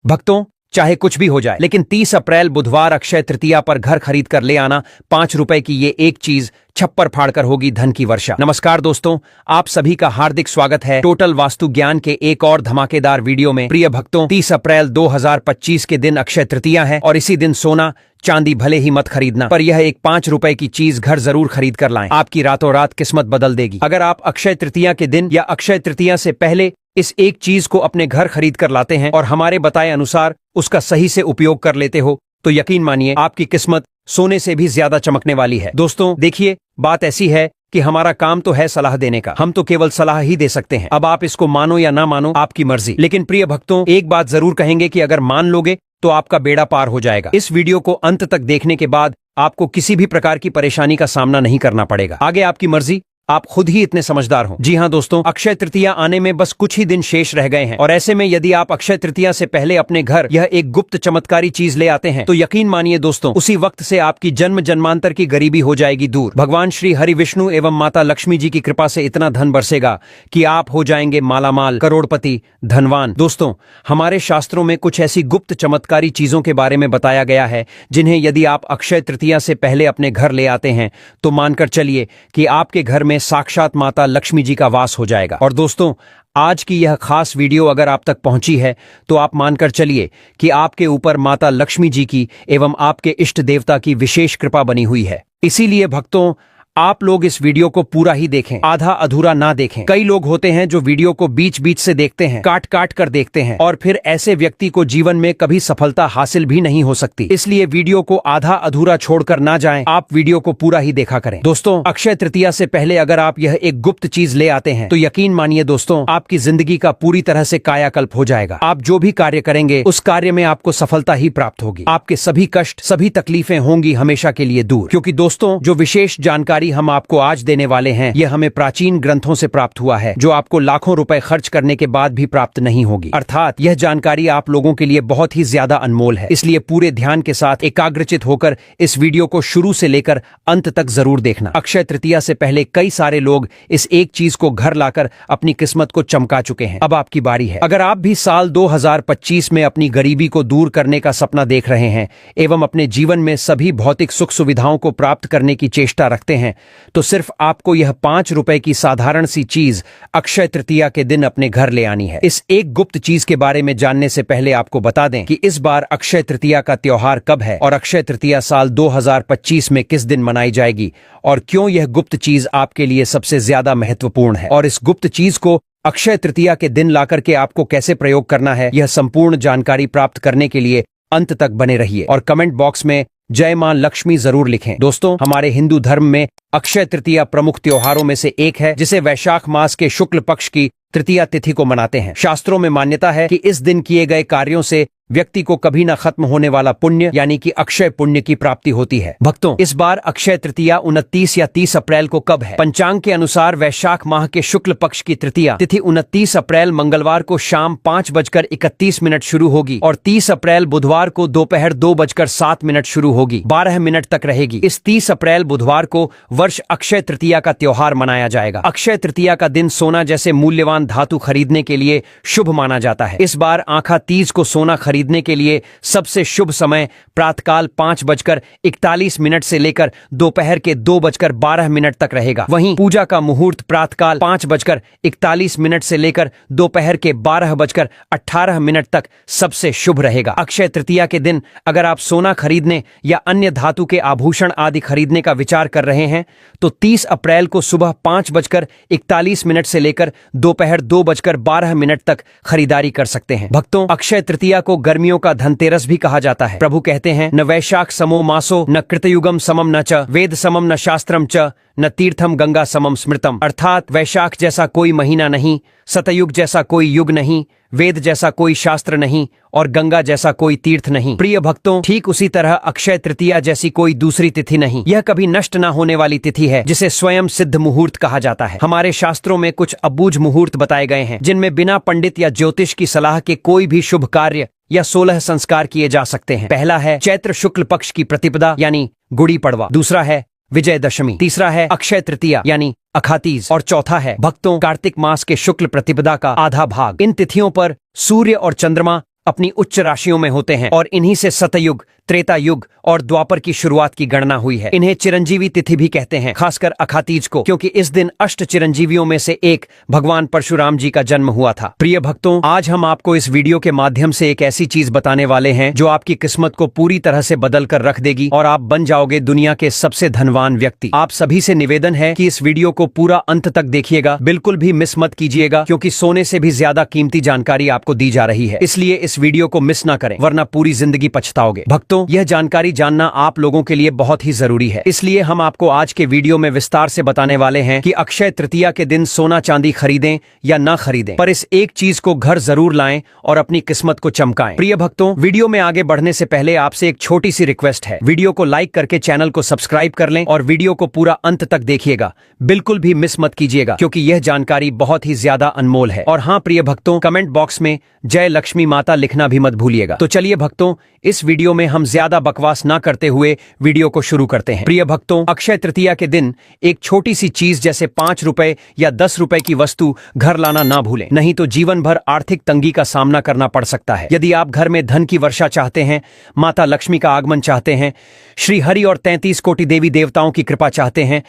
भक्तों, चाहे कुछ भी हो जाए, लेकिन 30 अप्रैल बुधवार अक्षय तृतीया पर घर खरीद कर ले आना 5 रुपए की ये एक चीज छप्पर फाड़कर होगी धन की वर्षा। नमस्कार दोस्तों, आप सभी का हार्दिक स्वागत है टोटल वास्तु ज्ञान के एक और धमाकेदार वीडियो में। प्रिय भक्तों, 30 अप्रैल 2025 के दिन अक्षय तृतीया है और इसी दिन सोना चांदी भले ही मत खरीदना, पर यह एक 5 रुपए की चीज घर जरूर खरीद कर लाएं। आपकी रातों रात किस्मत बदल देगी। अगर आप अक्षय तृतीया के दिन या अक्षय तृतीया से पहले इस एक चीज को अपने घर खरीद कर लाते हैं और हमारे बताए अनुसार उसका सही से उपयोग कर लेते हो, तो यकीन मानिए आपकी किस्मत सोने से भी ज्यादा चमकने वाली है। दोस्तों देखिए, बात ऐसी है कि हमारा काम तो है सलाह देने का, हम तो केवल सलाह ही दे सकते हैं। अब आप इसको मानो या ना मानो, आपकी मर्जी। लेकिन प्रिय भक्तों, एक बात जरूर कहेंगे कि अगर मान लोगे तो आपका बेड़ा पार हो जाएगा। इस वीडियो को अंत तक देखने के बाद आपको किसी भी प्रकार की परेशानी का सामना नहीं करना पड़ेगा। आगे आपकी मर्जी, आप खुद ही इतने समझदार हो। जी हां दोस्तों, अक्षय तृतीया आने में बस कुछ ही दिन शेष रह गए हैं और ऐसे में यदि आप अक्षय तृतीया से पहले अपने घर यह एक गुप्त चमत्कारी चीज ले आते हैं, तो यकीन मानिए दोस्तों, उसी वक्त से आपकी जन्म जन्मांतर की गरीबी हो जाएगी दूर। भगवान श्री हरि विष्णु एवं माता लक्ष्मी जी की कृपा से इतना धन बरसेगा कि आप हो जाएंगे मालामाल, करोड़पति, धनवान। दोस्तों, हमारे शास्त्रों में कुछ ऐसी गुप्त चमत्कारी चीजों के बारे में बताया गया है जिन्हें यदि आप अक्षय तृतीया से पहले अपने घर ले आते हैं तो मानकर चलिए कि आपके घर में साक्षात माता लक्ष्मी जी का वास हो जाएगा। और दोस्तों, आज की यह खास वीडियो अगर आप तक पहुंची है तो आप मानकर चलिए कि आपके ऊपर माता लक्ष्मी जी की एवं आपके इष्ट देवता की विशेष कृपा बनी हुई है। इसीलिए भक्तों, आप लोग इस वीडियो को पूरा ही देखें, आधा अधूरा ना देखें। कई लोग होते हैं जो वीडियो को बीच बीच से देखते हैं, काट काट कर देखते हैं, और फिर ऐसे व्यक्ति को जीवन में कभी सफलता हासिल भी नहीं हो सकती। इसलिए वीडियो को आधा अधूरा छोड़कर ना जाएं, आप वीडियो को पूरा ही देखा करें। दोस्तों, अक्षय तृतीया से पहले अगर आप यह एक गुप्त चीज ले आते हैं तो यकीन मानिए दोस्तों, आपकी जिंदगी का पूरी तरह से कायाकल्प हो जाएगा। आप जो भी कार्य करेंगे उस कार्य में आपको सफलता ही प्राप्त होगी। आपके सभी कष्ट, सभी तकलीफें होंगी हमेशा के लिए दूर। क्योंकि दोस्तों, जो विशेष जानकारी हम आपको आज देने वाले हैं, यह हमें प्राचीन ग्रंथों से प्राप्त हुआ है, जो आपको लाखों रुपए खर्च करने के बाद भी प्राप्त नहीं होगी। अर्थात यह जानकारी आप लोगों के लिए बहुत ही ज्यादा अनमोल है। इसलिए पूरे ध्यान के साथ एकाग्रचित होकर इस वीडियो को शुरू से लेकर अंत तक जरूर देखना। अक्षय तृतीया से पहले कई सारे लोग इस एक चीज को घर लाकर अपनी किस्मत को चमका चुके हैं। अब आपकी बारी है। अगर आप भी साल 2025 में अपनी गरीबी को दूर करने का सपना देख रहे हैं एवं अपने जीवन में सभी भौतिक सुख सुविधाओं को प्राप्त करने की चेष्टा रखते हैं, तो सिर्फ आपको यह 5 रुपए की साधारण सी चीज अक्षय तृतीया के दिन अपने घर ले आनी है। इस एक गुप्त चीज के बारे में जानने से पहले आपको बता दें कि इस बार अक्षय तृतीया का त्योहार कब है और अक्षय तृतीया साल 2025 में किस दिन मनाई जाएगी और क्यों यह गुप्त चीज आपके लिए सबसे ज्यादा महत्वपूर्ण है, और इस गुप्त चीज को अक्षय तृतीया के दिन लाकर के आपको कैसे प्रयोग करना है, यह संपूर्ण जानकारी प्राप्त करने के लिए अंत तक बने रहिए और कमेंट बॉक्स में जय मां लक्ष्मी जरूर लिखें। दोस्तों, हमारे हिंदू धर्म में अक्षय तृतीया प्रमुख त्योहारों में से एक है, जिसे वैशाख मास के शुक्ल पक्ष की तृतीया तिथि को मनाते हैं। शास्त्रों में मान्यता है कि इस दिन किए गए कार्यों से व्यक्ति को कभी न खत्म होने वाला पुण्य यानी कि अक्षय पुण्य की प्राप्ति होती है। भक्तों, इस बार अक्षय तृतीया 29 या 30 अप्रैल को कब है? पंचांग के अनुसार वैशाख माह के शुक्ल पक्ष की तृतीया तिथि 29 अप्रैल मंगलवार को शाम 5:31 शुरू होगी और 30 अप्रैल बुधवार को दोपहर 2:07 शुरू होगी, 12 मिनट तक रहेगी। इस 30 अप्रैल बुधवार को वर्ष अक्षय तृतीया का त्योहार मनाया जाएगा। अक्षय तृतीया का दिन सोना जैसे मूल्यवान धातु खरीदने के लिए शुभ माना जाता है। इस बार आंखा तीज को सोना खरीदने के लिए सबसे शुभ समय प्रातःकाल 5:41 से लेकर दोपहर के 2:12 तक रहेगा। वहीं पूजा का मुहूर्त प्रातःकाल 5:41 से लेकर दोपहर के 12:18 तक सबसे शुभ रहेगा। अक्षय तृतीया के दिन अगर आप सोना खरीदने या अन्य धातु के आभूषण आदि खरीदने का विचार कर रहे हैं तो 30 अप्रैल को सुबह 5:41 से लेकर दोपहर 2:12 तक खरीदारी कर सकते हैं। भक्तों, अक्षय तृतीया को गर्मियों का धनतेरस भी कहा जाता है। प्रभु कहते हैं, न वैशाख समो मासो न कृतयुगम समम न च वेद समम न शास्त्रम च न तीर्थम गंगा समम स्मृतम। अर्थात वैशाख जैसा कोई महीना नहीं, सतयुग जैसा कोई युग नहीं, वेद जैसा कोई शास्त्र नहीं और गंगा जैसा कोई तीर्थ नहीं। प्रिय भक्तों, ठीक उसी तरह अक्षय तृतीया जैसी कोई दूसरी तिथि नहीं। यह कभी नष्ट न होने वाली तिथि है, जिसे स्वयं सिद्ध मुहूर्त कहा जाता है। हमारे शास्त्रों में कुछ अबूझ मुहूर्त बताए गए हैं, जिनमें बिना पंडित या ज्योतिष की सलाह के कोई भी शुभ कार्य या 16 संस्कार किए जा सकते हैं। पहला है चैत्र शुक्ल पक्ष की प्रतिपदा यानी गुड़ी पड़वा, दूसरा है विजयदशमी, तीसरा है अक्षय तृतीया यानी अखातीज और चौथा है भक्तों कार्तिक मास के शुक्ल प्रतिपदा का आधा भाग। इन तिथियों पर सूर्य और चंद्रमा अपनी उच्च राशियों में होते हैं और इन्हीं से सतयुग, त्रेता युग और द्वापर की शुरुआत की गणना हुई है। इन्हें चिरंजीवी तिथि भी कहते हैं, खासकर अखातीज को, क्योंकि इस दिन अष्ट चिरंजीवियों में से एक भगवान परशुराम जी का जन्म हुआ था। प्रिय भक्तों, आज हम आपको इस वीडियो के माध्यम से एक ऐसी चीज बताने वाले हैं जो आपकी किस्मत को पूरी तरह से बदल कर रख देगी और आप बन जाओगे दुनिया के सबसे धनवान व्यक्ति। आप सभी से निवेदन है कि इस वीडियो को पूरा अंत तक देखिएगा, बिल्कुल भी मिस मत कीजिएगा, क्योंकि सोने से भी ज्यादा कीमती जानकारी आपको दी जा रही है। इसलिए इस वीडियो को मिस ना करें, वरना पूरी जिंदगी पछताओगे। भक्तों, यह जानकारी जानना आप लोगों के लिए बहुत ही जरूरी है, इसलिए हम आपको आज के वीडियो में विस्तार से बताने वाले हैं कि अक्षय तृतीया के दिन सोना चांदी खरीदें या ना खरीदें, पर इस एक चीज को घर जरूर लाएं और अपनी किस्मत को चमकाएं। प्रिय भक्तों, वीडियो में आगे बढ़ने से पहले आपसे एक छोटी सी रिक्वेस्ट है, वीडियो को लाइक करके चैनल को सब्सक्राइब कर लें और वीडियो को पूरा अंत तक देखिएगा, बिल्कुल भी मिस मत कीजिएगा, क्योंकि यह जानकारी बहुत ही ज्यादा अनमोल है। और हाँ प्रिय भक्तों, कमेंट बॉक्स में जय लक्ष्मी माता लिखना भी मत भूलिएगा। तो चलिए भक्तों, इस वीडियो में हम ज्यादा बकवास ना करते हुए वीडियो को शुरू करते हैं। प्रिय भक्तों, अक्षय तृतीया के दिन एक छोटी सी चीज जैसे 5 रुपए या 10 रुपए की वस्तु घर लाना ना भूलें, नहीं तो जीवन भर आर्थिक तंगी का सामना करना पड़ सकता है। यदि आप घर में धन की वर्षा चाहते हैं, माता लक्ष्मी का आगमन चाहते हैं, श्री हरि और 33 कोटि देवी देवताओं की कृपा चाहते हैं,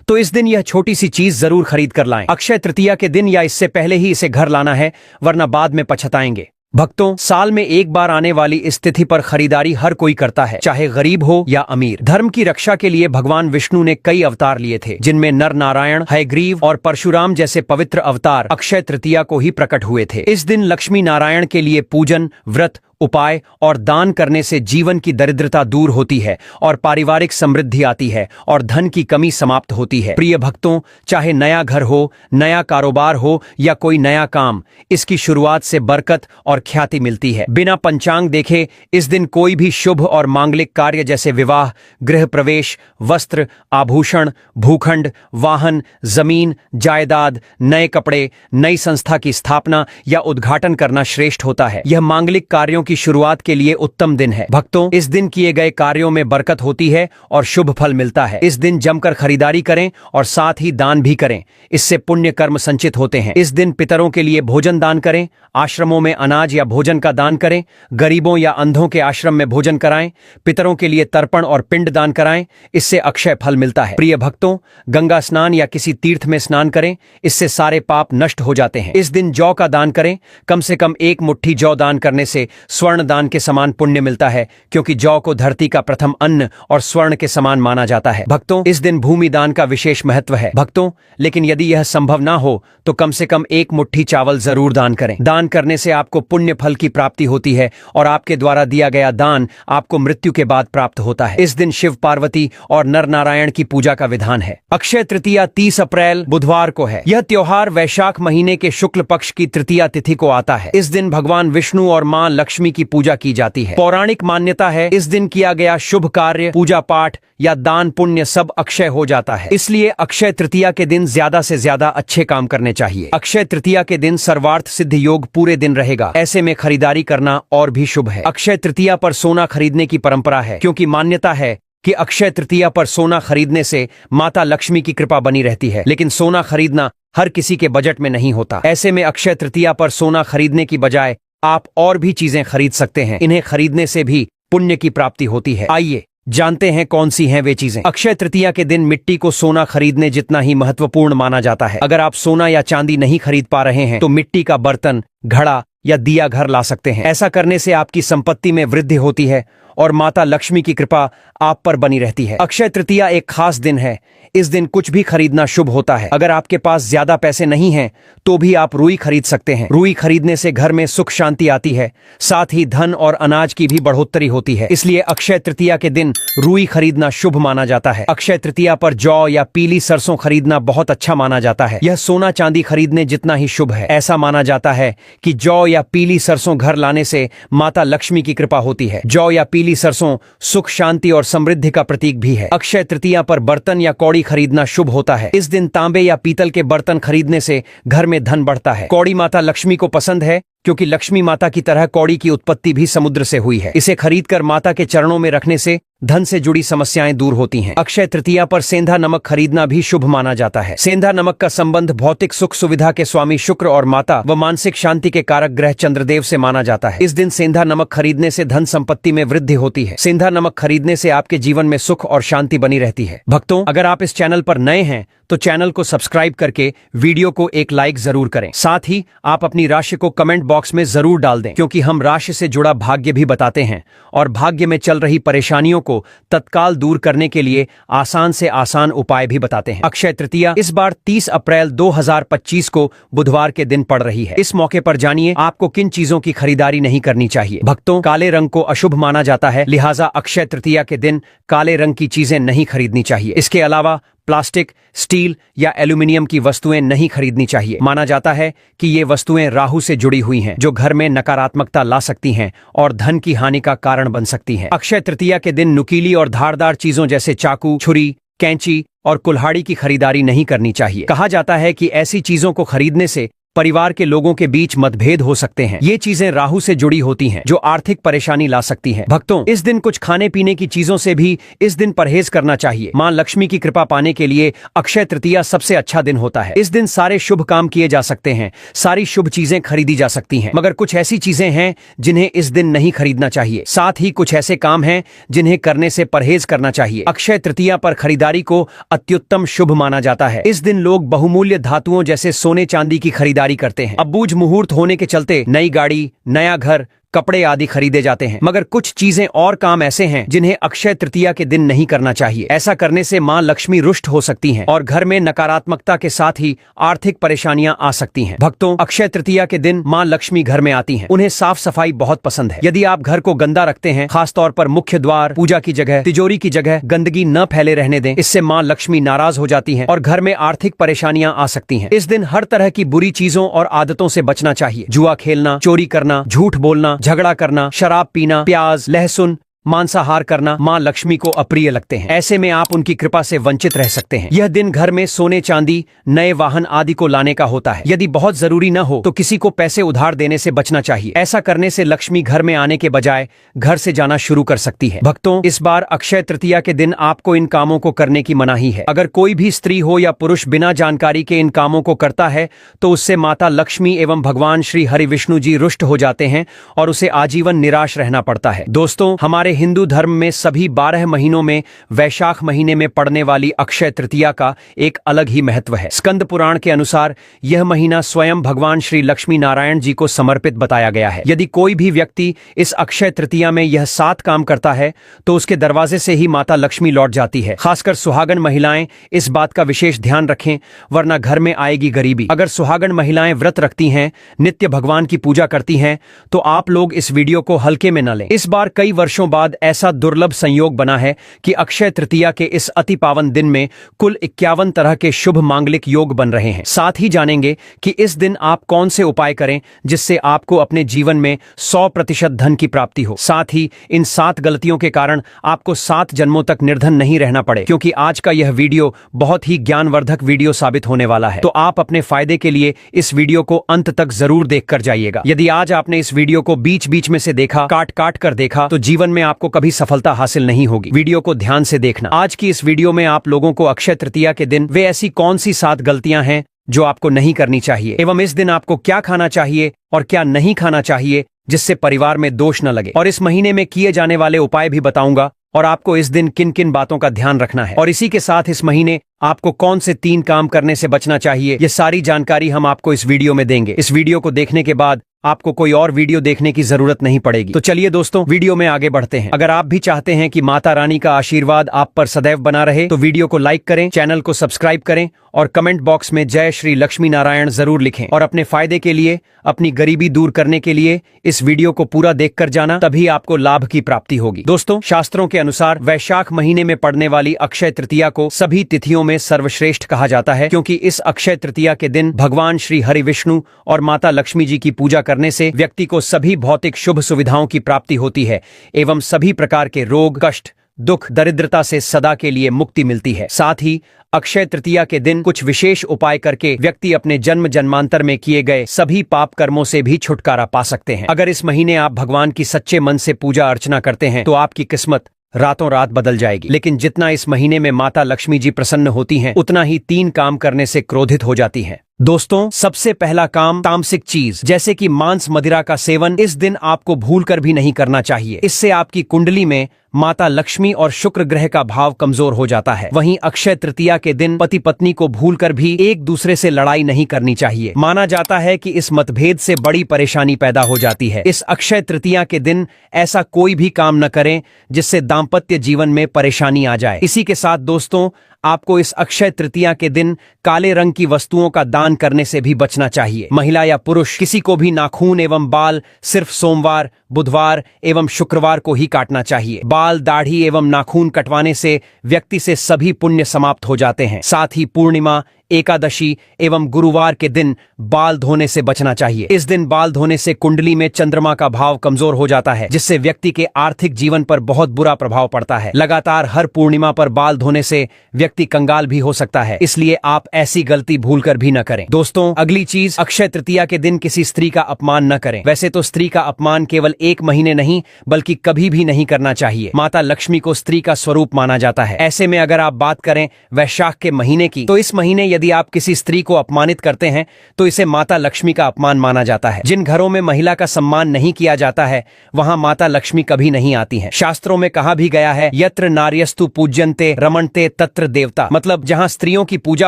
तो इस दिन यह छोटी सी चीज जरूर खरीद कर लाएं। अक्षय तृतीया के दिन या इससे पहले ही इसे घर लाना है, वरना बाद में पछताएंगे। भक्तों, साल में एक बार आने वाली इस तिथि पर खरीदारी हर कोई करता है, चाहे गरीब हो या अमीर। धर्म की रक्षा के लिए भगवान विष्णु ने कई अवतार लिए थे, जिनमें नर नारायण, हयग्रीव और परशुराम जैसे पवित्र अवतार अक्षय तृतीया को ही प्रकट हुए थे। इस दिन लक्ष्मी नारायण के लिए पूजन, व्रत, उपाय और दान करने से जीवन की दरिद्रता दूर होती है और पारिवारिक समृद्धि आती है और धन की कमी समाप्त होती है। प्रिय भक्तों, चाहे नया घर हो, नया कारोबार हो या कोई नया काम, इसकी शुरुआत से बरकत और ख्याति मिलती है। बिना पंचांग देखे इस दिन कोई भी शुभ और मांगलिक कार्य जैसे विवाह, गृह प्रवेश, वस्त्र, आभूषण, भूखंड, वाहन, जमीन, जायदाद, नए कपड़े, नई संस्था की स्थापना या उद्घाटन करना श्रेष्ठ होता है। यह मांगलिक कार्यों की शुरुआत के लिए उत्तम दिन है। भक्तों, इस दिन किए गए कार्यों में बरकत होती है और शुभ फल मिलता है। इस दिन जमकर खरीदारी करें और साथ ही दान भी करें, इससे पुण्य कर्म संचित होते हैं। इस दिन पितरों के लिए भोजन दान करें, आश्रमों में अनाज या भोजन का दान करें, गरीबों या अंधों के आश्रम में भोजन कराएं, पितरों के लिए तर्पण और पिंड दान कराएं, इससे अक्षय फल मिलता है। प्रिय भक्तों, गंगा स्नान या किसी तीर्थ में स्नान करें, इससे सारे पाप नष्ट हो जाते हैं। इस दिन जौ का दान करें, कम से कम 1 मुट्ठी जौ दान करने से स्वर्ण दान के समान पुण्य मिलता है, क्योंकि जौ को धरती का प्रथम अन्न और स्वर्ण के समान माना जाता है। भक्तों, इस दिन भूमि दान का विशेष महत्व है। भक्तों, लेकिन यदि यह संभव ना हो तो कम से कम 1 मुट्ठी चावल जरूर दान करें। दान करने से आपको पुण्य फल की प्राप्ति होती है और आपके द्वारा दिया गया दान आपको मृत्यु के बाद प्राप्त होता है। इस दिन शिव पार्वती और नर नारायण की पूजा का विधान है। अक्षय तृतीया 30 अप्रैल बुधवार को है। यह त्योहार वैशाख महीने के शुक्ल पक्ष की तृतीया तिथि को आता है। इस दिन भगवान विष्णु और मां लक्ष्मी की पूजा की जाती है। पौराणिक मान्यता है इस दिन किया गया शुभ कार्य, पूजा पाठ या दान पुण्य सब अक्षय हो जाता है। इसलिए अक्षय तृतीया के दिन ज्यादा से ज्यादा अच्छे काम करने चाहिए। अक्षय तृतीया के दिन सर्वार्थ सिद्ध योग पूरे दिन रहेगा, ऐसे में खरीदारी करना और भी शुभ है। अक्षय तृतीया पर सोना खरीदने की परंपरा है, क्योंकि मान्यता है कि अक्षय तृतीया पर सोना खरीदने से माता लक्ष्मी की कृपा बनी रहती है। लेकिन सोना खरीदना हर किसी के बजट में नहीं होता। ऐसे में अक्षय तृतीया पर सोना खरीदने की बजाय आप और भी चीजें खरीद सकते हैं। इन्हें खरीदने से भी पुण्य की प्राप्ति होती है। आइए जानते हैं कौन सी हैं वे चीजें। अक्षय तृतीया के दिन मिट्टी को सोना खरीदने जितना ही महत्वपूर्ण माना जाता है। अगर आप सोना या चांदी नहीं खरीद पा रहे हैं तो मिट्टी का बर्तन, घड़ा या दिया घर ला सकते हैं। ऐसा करने से आपकी संपत्ति में वृद्धि होती है और माता लक्ष्मी की कृपा आप पर बनी रहती है। अक्षय तृतीया एक खास दिन है। इस दिन कुछ भी खरीदना शुभ होता है। अगर आपके पास ज्यादा पैसे नहीं हैं तो भी आप रुई खरीद सकते हैं। रुई खरीदने से घर में सुख शांति आती है, साथ ही धन और अनाज की भी बढ़ोतरी होती है। इसलिए अक्षय तृतीया के दिन रुई खरीदना शुभ माना जाता है। अक्षय तृतीया पर जौ या पीली सरसों खरीदना बहुत अच्छा माना जाता है। यह सोना चांदी खरीदने जितना ही शुभ है। ऐसा माना जाता है कि जौ या पीली सरसों घर लाने से माता लक्ष्मी की कृपा होती है। जौ या पीली सरसों सुख शांति और समृद्धि का प्रतीक भी है। अक्षय तृतीया पर बर्तन या कौड़ी खरीदना शुभ होता है। इस दिन तांबे या पीतल के बर्तन खरीदने से घर में धन बढ़ता है। कौड़ी माता लक्ष्मी को पसंद है, क्योंकि लक्ष्मी माता की तरह कौड़ी की उत्पत्ति भी समुद्र से हुई है। इसे खरीदकर माता के चरणों में रखने से धन से जुड़ी समस्याएं दूर होती हैं। अक्षय तृतीया पर सेंधा नमक खरीदना भी शुभ माना जाता है। सेंधा नमक का संबंध भौतिक सुख सुविधा के स्वामी शुक्र और माता व मानसिक शांति के कारक ग्रह चंद्रदेव से माना जाता है। इस दिन सेंधा नमक खरीदने से धन संपत्ति में वृद्धि होती है। सेंधा नमक खरीदने से आपके जीवन में सुख और शांति बनी रहती है। भक्तों, अगर आप इस चैनल पर नए हैं तो चैनल को सब्सक्राइब करके वीडियो को एक लाइक जरूर करें। साथ ही आप अपनी राशि को कमेंट बॉक्स में जरूर डाल दें, क्योंकि हम राशि से जुड़ा भाग्य भी बताते हैं और भाग्य में चल रही परेशानियों को तत्काल दूर करने के लिए आसान से आसान उपाय भी बताते हैं। अक्षय तृतीया इस बार 30 अप्रैल 2025 को बुधवार के दिन पड़ रही है। इस मौके पर जानिए आपको किन चीजों की खरीदारी नहीं करनी चाहिए। भक्तों, काले रंग को अशुभ माना जाता है, लिहाजा अक्षय तृतीया के दिन काले रंग की चीजें नहीं खरीदनी चाहिए। इसके अलावा प्लास्टिक, स्टील या एल्यूमिनियम की वस्तुएं नहीं खरीदनी चाहिए। माना जाता है कि ये वस्तुएं राहु से जुड़ी हुई हैं, जो घर में नकारात्मकता ला सकती हैं और धन की हानि का कारण बन सकती हैं। अक्षय तृतीया के दिन नुकीली और धारदार चीजों जैसे चाकू, छुरी, कैंची और कुल्हाड़ी की खरीदारी नहीं करनी चाहिए। कहा जाता है कि ऐसी चीजों को खरीदने से परिवार के लोगों के बीच मतभेद हो सकते हैं। ये चीजें राहु से जुड़ी होती हैं, जो आर्थिक परेशानी ला सकती हैं। भक्तों, इस दिन कुछ खाने पीने की चीजों से भी इस दिन परहेज करना चाहिए। मां लक्ष्मी की कृपा पाने के लिए अक्षय तृतीया सबसे अच्छा दिन होता है। इस दिन सारे शुभ काम किए जा सकते हैं, सारी शुभ चीजें खरीदी जा सकती हैं, मगर कुछ ऐसी चीजें हैं जिन्हें इस दिन नहीं खरीदना चाहिए। साथ ही कुछ ऐसे काम हैं जिन्हें करने से परहेज करना चाहिए। अक्षय तृतीया पर खरीदारी को अत्युत्तम शुभ माना जाता है। इस दिन लोग बहुमूल्य धातुओं जैसे सोने चांदी की खरीदारी करते हैं। अब बूझ मुहूर्त होने के चलते नई गाड़ी, नया घर, कपड़े आदि खरीदे जाते हैं, मगर कुछ चीजें और काम ऐसे हैं जिन्हें अक्षय तृतीया के दिन नहीं करना चाहिए। ऐसा करने से मां लक्ष्मी रुष्ट हो सकती हैं और घर में नकारात्मकता के साथ ही आर्थिक परेशानियां आ सकती हैं। भक्तों, अक्षय तृतीया के दिन मां लक्ष्मी घर में आती हैं। उन्हें साफ सफाई बहुत पसंद है। यदि आप घर को गंदा रखते हैं, खासतौर पर मुख्य द्वार, पूजा की जगह, तिजोरी की जगह गंदगी न फैले रहने दें। इससे मां लक्ष्मी नाराज हो जाती हैं और घर में आर्थिक परेशानियां आ सकती हैं। इस दिन हर तरह की बुरी चीजों और आदतों से बचना चाहिए। जुआ खेलना, चोरी करना, झूठ बोलना, झगड़ा करना, शराब पीना, प्याज, लहसुन, मांसाहार करना मां लक्ष्मी को अप्रिय लगते हैं। ऐसे में आप उनकी कृपा से वंचित रह सकते हैं। यह दिन घर में सोने चांदी, नए वाहन आदि को लाने का होता है। यदि बहुत जरूरी न हो तो किसी को पैसे उधार देने से बचना चाहिए। ऐसा करने से लक्ष्मी घर में आने के बजाय घर से जाना शुरू कर सकती है। भक्तों, इस बार अक्षय तृतीया के दिन आपको इन कामों को करने की मनाही है। अगर कोई भी स्त्री हो या पुरुष बिना जानकारी के इन कामों को करता है तो उससे माता लक्ष्मी एवं भगवान श्री हरि विष्णु जी रुष्ट हो जाते हैं और उसे आजीवन निराश रहना पड़ता है। दोस्तों, हमारे हिंदू धर्म में सभी 12 महीनों में वैशाख महीने में पड़ने वाली अक्षय तृतीया का एक अलग ही महत्व है। स्कंद पुराण के अनुसार यह महीना स्वयं भगवान श्री लक्ष्मी नारायण जी को समर्पित बताया गया है। यदि कोई भी व्यक्ति इस अक्षय तृतीया में यह 7 काम करता है तो उसके दरवाजे से ही माता लक्ष्मी लौट जाती है। खासकर सुहागन महिलाएं इस बात का विशेष ध्यान रखें, वरना घर में आएगी गरीबी। अगर सुहागन महिलाएं व्रत रखती हैं, नित्य भगवान की पूजा करती हैं, तो आप लोग इस वीडियो को हल्के में न लें। इस बार कई वर्षों बाद ऐसा दुर्लभ संयोग बना है कि अक्षय तृतीया के इस अति पावन दिन में कुल 51 तरह के शुभ मांगलिक योग बन रहे हैं। साथ ही जानेंगे कि इस दिन आप कौन से उपाय करें जिससे आपको अपने जीवन में 100% धन की प्राप्ति हो। साथ ही इन 7 गलतियों के कारण आपको 7 जन्मों तक निर्धन नहीं रहना पड़े, क्योंकि आज का यह वीडियो बहुत ही ज्ञानवर्धक वीडियो साबित होने वाला है। तो आप अपने फायदे के लिए इस वीडियो को अंत तक जरूर देखकर जाइएगा। यदि आज आपने इस वीडियो को बीच बीच में से देखा, काट काट कर देखा, तो जीवन में आपको कभी सफलता हासिल नहीं होगी। वीडियो को ध्यान से देखना। आज की इस वीडियो में आप लोगों को अक्षय तृतीया के दिन वे ऐसी कौन सी 7 गलतियां हैं जो आपको नहीं करनी चाहिए, एवं इस दिन आपको क्या खाना चाहिए और क्या नहीं खाना चाहिए जिससे परिवार में दोष न लगे, और इस महीने में किए जाने वाले उपाय भी बताऊंगा और आपको इस दिन किन किन बातों का ध्यान रखना है। और इसी के साथ इस महीने आपको कौन से 3 काम करने से बचना चाहिए, ये सारी जानकारी हम आपको इस वीडियो में देंगे। इस वीडियो को देखने के बाद आपको कोई और वीडियो देखने की जरूरत नहीं पड़ेगी। तो चलिए दोस्तों, वीडियो में आगे बढ़ते हैं। अगर आप भी चाहते हैं कि माता रानी का आशीर्वाद आप पर सदैव बना रहे तो वीडियो को लाइक करें, चैनल को सब्सक्राइब करें और कमेंट बॉक्स में जय श्री लक्ष्मी नारायण जरूर लिखें। और अपने फायदे के लिए, अपनी गरीबी दूर करने के लिए इस वीडियो को पूरा देखकर जाना, तभी आपको लाभ की प्राप्ति होगी। दोस्तों, शास्त्रों के अनुसार वैशाख महीने में पड़ने वाली अक्षय तृतीया को सभी तिथियों में सर्वश्रेष्ठ कहा जाता है, क्योंकि इस अक्षय तृतीया के दिन भगवान श्री हरि विष्णु और माता लक्ष्मी जी की पूजा करने से व्यक्ति को सभी भौतिक शुभ सुविधाओं की प्राप्ति होती है एवं सभी प्रकार के रोग, कष्ट, दुख दरिद्रता से सदा के लिए मुक्ति मिलती है। साथ ही अक्षय तृतीया के दिन कुछ विशेष उपाय करके व्यक्ति अपने जन्म जन्मांतर में किए गए सभी पाप कर्मों से भी छुटकारा पा सकते हैं। अगर इस महीने आप भगवान की सच्चे मन से पूजा अर्चना करते हैं तो आपकी किस्मत रातों रात बदल जाएगी। लेकिन जितना इस महीने में माता लक्ष्मी जी प्रसन्न होती हैं, उतना ही 3 काम करने से क्रोधित हो जाती हैं। दोस्तों, सबसे पहला काम तामसिक चीज जैसे कि मांस मदिरा का सेवन इस दिन आपको भूलकर भी नहीं करना चाहिए। इससे आपकी कुंडली में माता लक्ष्मी और शुक्र ग्रह का भाव कमजोर हो जाता है। वहीं अक्षय तृतीया के दिन पति पत्नी को भूलकर भी एक दूसरे से लड़ाई नहीं करनी चाहिए। माना जाता है कि इस मतभेद से बड़ी परेशानी पैदा हो जाती है। इस अक्षय तृतीया के दिन ऐसा कोई भी काम न करें जिससे दाम्पत्य जीवन में परेशानी आ जाए। इसी के साथ दोस्तों, आपको इस अक्षय तृतीया के दिन काले रंग की वस्तुओं का दान करने से भी बचना चाहिए। महिला या पुरुष किसी को भी नाखून एवं बाल सिर्फ सोमवार, बुधवार एवं शुक्रवार को ही काटना चाहिए। बाल, दाढ़ी एवं नाखून कटवाने से व्यक्ति से सभी पुण्य समाप्त हो जाते हैं। साथ ही पूर्णिमा, एकादशी एवं गुरुवार के दिन बाल धोने से बचना चाहिए। इस दिन बाल धोने से कुंडली में चंद्रमा का भाव कमजोर हो जाता है, जिससे व्यक्ति के आर्थिक जीवन पर बहुत बुरा प्रभाव पड़ता है। लगातार हर पूर्णिमा पर बाल धोने से व्यक्ति कंगाल भी हो सकता है, इसलिए आप ऐसी गलती भूलकर भी न करें। दोस्तों, अगली चीज, अक्षय तृतीया के दिन किसी स्त्री का अपमान न करें। वैसे तो स्त्री का अपमान केवल 1 महीने नहीं बल्कि कभी भी नहीं करना चाहिए। माता लक्ष्मी को स्त्री का स्वरूप माना जाता है। ऐसे में अगर आप बात करें वैशाख के महीने की, तो इस महीने यदि आप किसी स्त्री को अपमानित करते हैं तो इसे माता लक्ष्मी का अपमान माना जाता है। जिन घरों में महिला का सम्मान नहीं किया जाता है वहां माता लक्ष्मी कभी नहीं आती हैं। शास्त्रों में कहा भी गया है, यत्र नार्यस्तु पूज्यन्ते रमणते तत्र देवता, मतलब जहां स्त्रियों की पूजा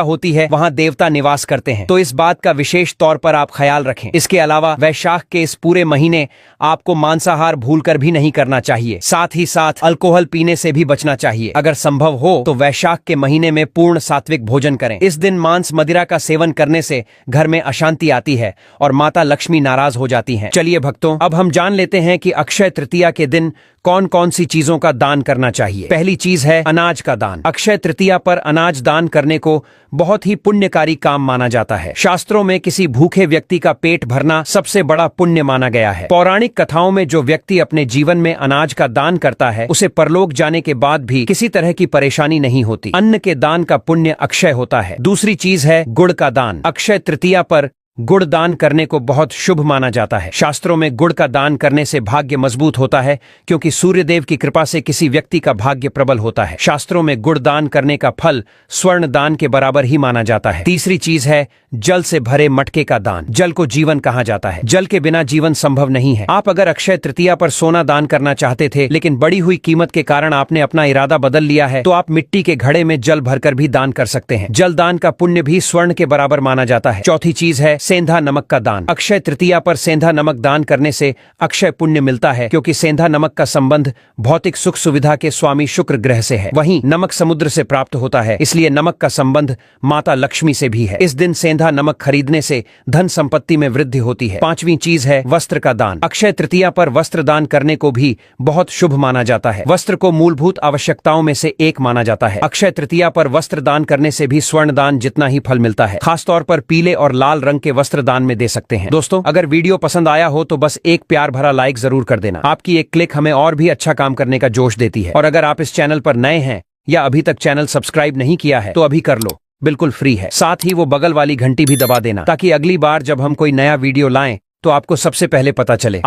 होती है वहां देवता निवास करते हैं। तो इस बात का विशेष तौर पर आप ख्याल रखें। इसके अलावा वैशाख के इस पूरे महीने आपको मांसाहार भूलकर भी नहीं करना चाहिए। साथ ही साथ अल्कोहल पीने से भी बचना चाहिए। अगर संभव हो तो वैशाख के महीने में पूर्ण सात्विक भोजन करें। इस दिन मांस मदिरा का सेवन करने से घर में अशांति आती है और माता लक्ष्मी नाराज हो जाती हैं। चलिए भक्तों, अब हम जान लेते हैं कि अक्षय तृतीया के दिन कौन कौन सी चीजों का दान करना चाहिए। पहली चीज है अनाज का दान। अक्षय तृतीया पर अनाज दान करने को बहुत ही पुण्यकारी काम माना जाता है। शास्त्रों में किसी भूखे व्यक्ति का पेट भरना सबसे बड़ा पुण्य माना गया है। पौराणिक कथाओं में जो व्यक्ति अपने जीवन में अनाज का दान करता है उसे परलोक जाने के बाद भी किसी तरह की परेशानी नहीं होती। अन्न के दान का पुण्य अक्षय होता है। दूसरी चीज है गुड़ का दान। अक्षय तृतीया पर गुड़ दान करने को बहुत शुभ माना जाता है। शास्त्रों में गुड़ का दान करने से भाग्य मजबूत होता है, क्योंकि सूर्यदेव की कृपा से किसी व्यक्ति का भाग्य प्रबल होता है। शास्त्रों में गुड़ दान करने का फल स्वर्ण दान के बराबर ही माना जाता है। तीसरी चीज है जल से भरे मटके का दान। जल को जीवन कहा जाता है। जल के बिना जीवन संभव नहीं है। आप अगर अक्षय तृतीया पर सोना दान करना चाहते थे, लेकिन बढ़ी हुई कीमत के कारण आपने अपना इरादा बदल लिया है, तो आप मिट्टी के घड़े में जल भरकर भी दान कर सकते हैं। जल दान का पुण्य भी स्वर्ण के बराबर माना जाता है। चौथी चीज है सेंधा नमक का दान। अक्षय तृतीया पर सेंधा नमक दान करने से अक्षय पुण्य मिलता है, क्योंकि सेंधा नमक का संबंध भौतिक सुख सुविधा के स्वामी शुक्र ग्रह से है। वहीं नमक समुद्र से प्राप्त होता है, इसलिए नमक का संबंध माता लक्ष्मी से भी है। इस दिन सेंधा नमक खरीदने से धन संपत्ति में वृद्धि होती है। पांचवी चीज है वस्त्र का दान। अक्षय तृतीया पर वस्त्र दान करने को भी बहुत शुभ माना जाता है। वस्त्र को मूलभूत आवश्यकताओं में से एक माना जाता है। अक्षय तृतीया पर वस्त्र दान करने से भी स्वर्ण दान जितना ही फल मिलता है। खासतौर पर पीले और लाल रंग के वस्त्र दान में दे सकते हैं। दोस्तों, अगर वीडियो पसंद आया हो तो बस एक प्यार भरा लाइक जरूर कर देना। आपकी एक क्लिक हमें और भी अच्छा काम करने का जोश देती है। और अगर आप इस चैनल पर नए हैं या अभी तक चैनल सब्सक्राइब नहीं किया है तो अभी कर लो, बिल्कुल फ्री है। साथ ही वो बगल वाली घंटी भी दबा देना, ताकि अगली बार जब हम कोई नया वीडियो लाएं तो आपको सबसे पहले पता चले।